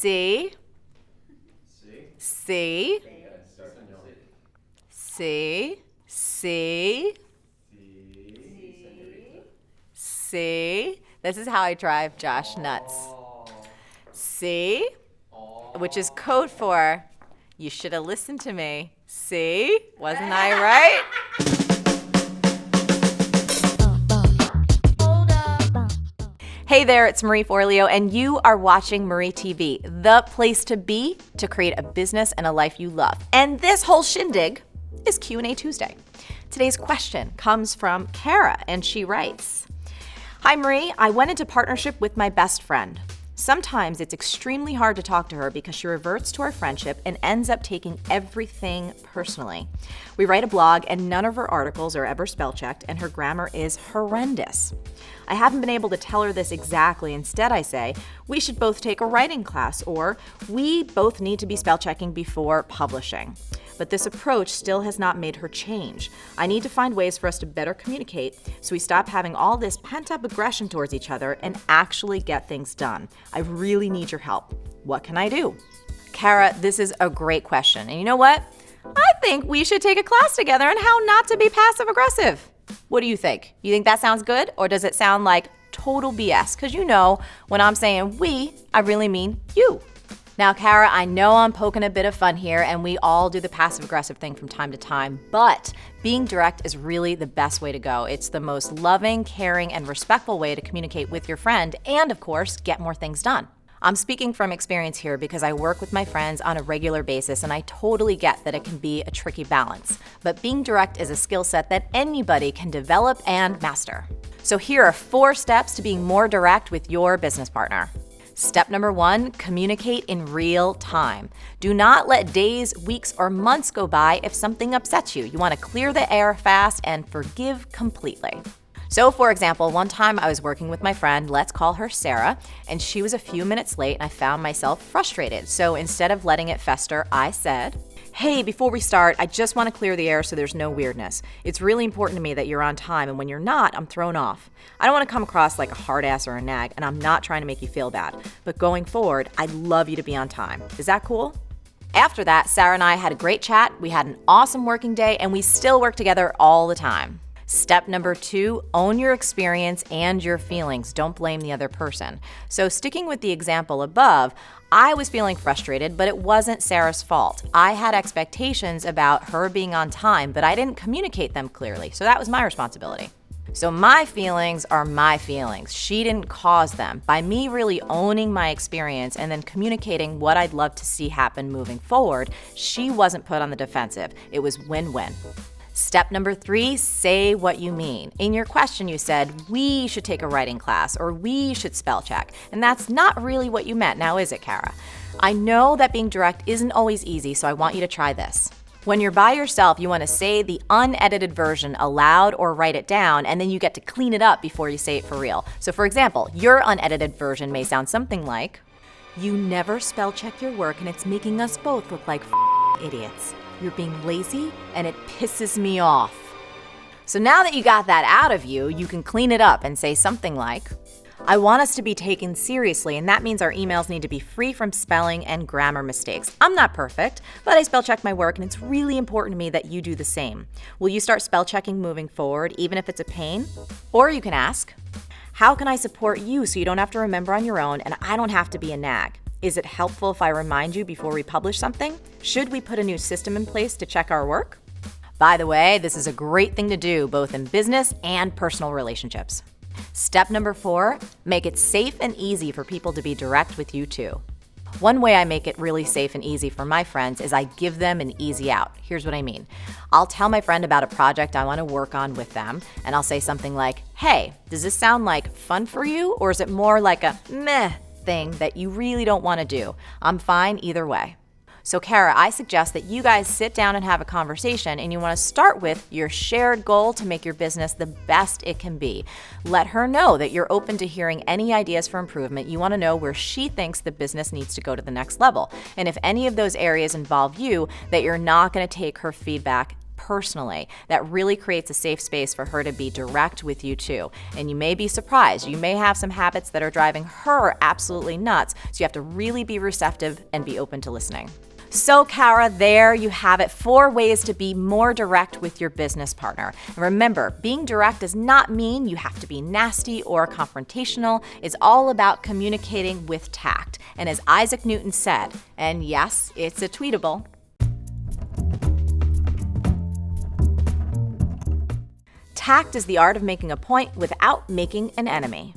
C. C. C. C. C. This is how I drive Josh nuts. C, which is code for you should have listened to me. See? Wasn't I right? Hey there, it's Marie Forleo, and you are watching Marie TV, the place to be to create a business and a life you love. And this whole shindig is Q&A Tuesday. Today's question comes from Kara, and she writes, Hi Marie, I went into partnership with my best friend. Sometimes it's extremely hard to talk to her because she reverts to our friendship and ends up taking everything personally. We write a blog and none of her articles are ever spell checked and her grammar is horrendous. I haven't been able to tell her this exactly. Instead, I say, we should both take a writing class or we both need to be spell checking before publishing. But this approach still has not made her change. I need to find ways for us to better communicate so we stop having all this pent-up aggression towards each other and actually get things done. I really need your help. What can I do? Kara, this is a great question. And you know what? I think we should take a class together on how not to be passive-aggressive. What do you think? You think that sounds good? Or does it sound like total BS? Because you know, when I'm saying we, I really mean you. Now, Kara, I know I'm poking a bit of fun here, and we all do the passive-aggressive thing from time to time, but being direct is really the best way to go. It's the most loving, caring, and respectful way to communicate with your friend and, of course, get more things done. I'm speaking from experience here because I work with my friends on a regular basis, and I totally get that it can be a tricky balance. But being direct is a skill set that anybody can develop and master. So here are 4 steps to being more direct with your business partner. Step number 1, communicate in real time. Do not let days, weeks, or months go by if something upsets you. You want to clear the air fast and forgive completely. So, for example, one time I was working with my friend, let's call her Sarah, and she was a few minutes late and I found myself frustrated. So instead of letting it fester, I said, Hey, before we start, I just want to clear the air so there's no weirdness. It's really important to me that you're on time, and when you're not, I'm thrown off. I don't want to come across like a hard ass or a nag, and I'm not trying to make you feel bad. But going forward, I'd love you to be on time. Is that cool? After that, Sarah and I had a great chat, we had an awesome working day, and we still work together all the time. Step number 2, own your experience and your feelings. Don't blame the other person. So sticking with the example above, I was feeling frustrated, but it wasn't Sarah's fault. I had expectations about her being on time, but I didn't communicate them clearly. So that was my responsibility. So my feelings are my feelings. She didn't cause them. By me really owning my experience and then communicating what I'd love to see happen moving forward, she wasn't put on the defensive. It was win-win. Step number 3, say what you mean. In your question, you said, we should take a writing class or we should spell check. And that's not really what you meant, now is it, Kara? I know that being direct isn't always easy, so I want you to try this. When you're by yourself, you want to say the unedited version aloud or write it down, and then you get to clean it up before you say it for real. So for example, your unedited version may sound something like, You never spell check your work and it's making us both look like idiots. You're being lazy, and it pisses me off. So now that you got that out of you, you can clean it up and say something like, I want us to be taken seriously, and that means our emails need to be free from spelling and grammar mistakes. I'm not perfect, but I spell check my work, and it's really important to me that you do the same. Will you start spell checking moving forward, even if it's a pain? Or you can ask, how can I support you so you don't have to remember on your own and I don't have to be a nag? Is it helpful if I remind you before we publish something? Should we put a new system in place to check our work? By the way, this is a great thing to do both in business and personal relationships. Step number 4, make it safe and easy for people to be direct with you too. One way I make it really safe and easy for my friends is I give them an easy out. Here's what I mean. I'll tell my friend about a project I want to work on with them, and I'll say something like, hey, does this sound like fun for you, or is it more like a meh thing that you really don't want to do? I'm fine either way. So Kara, I suggest that you guys sit down and have a conversation, and you want to start with your shared goal to make your business the best it can be. Let her know that you're open to hearing any ideas for improvement. You want to know where she thinks the business needs to go to the next level. And if any of those areas involve you, that you're not going to take her feedback personally. That really creates a safe space for her to be direct with you too. And you may be surprised. You may have some habits that are driving her absolutely nuts. So you have to really be receptive and be open to listening. So Kara, there you have it. 4 ways to be more direct with your business partner. And remember, being direct does not mean you have to be nasty or confrontational. It's all about communicating with tact. And as Isaac Newton said, and yes, it's a tweetable, tact is the art of making a point without making an enemy.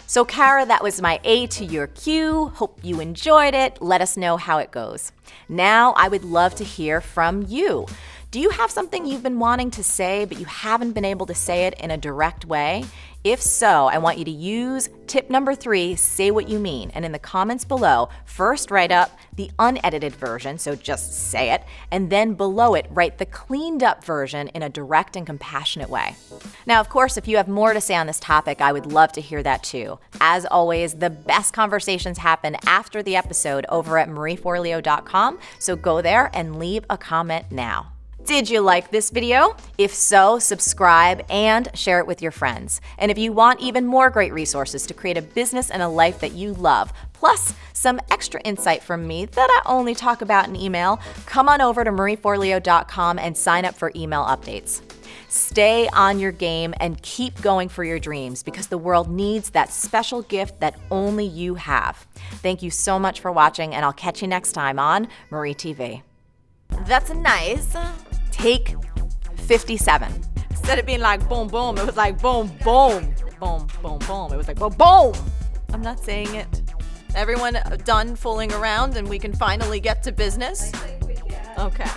So Kara, that was my A to your Q. Hope you enjoyed it. Let us know how it goes. Now, I would love to hear from you. Do you have something you've been wanting to say, but you haven't been able to say it in a direct way? If so, I want you to use tip number 3, say what you mean. And in the comments below, first write up the unedited version, so just say it, and then below it, write the cleaned up version in a direct and compassionate way. Now, of course, if you have more to say on this topic, I would love to hear that too. As always, the best conversations happen after the episode over at marieforleo.com, so go there and leave a comment now. Did you like this video? If so, subscribe and share it with your friends. And if you want even more great resources to create a business and a life that you love, plus some extra insight from me that I only talk about in email, come on over to marieforleo.com and sign up for email updates. Stay on your game and keep going for your dreams because the world needs that special gift that only you have. Thank you so much for watching, and I'll catch you next time on Marie TV. That's nice. Take 57. Instead of being like boom, boom, it was like boom, boom, boom, boom, boom. It was like boom, boom. I'm not saying it. Everyone done fooling around and we can finally get to business? Okay.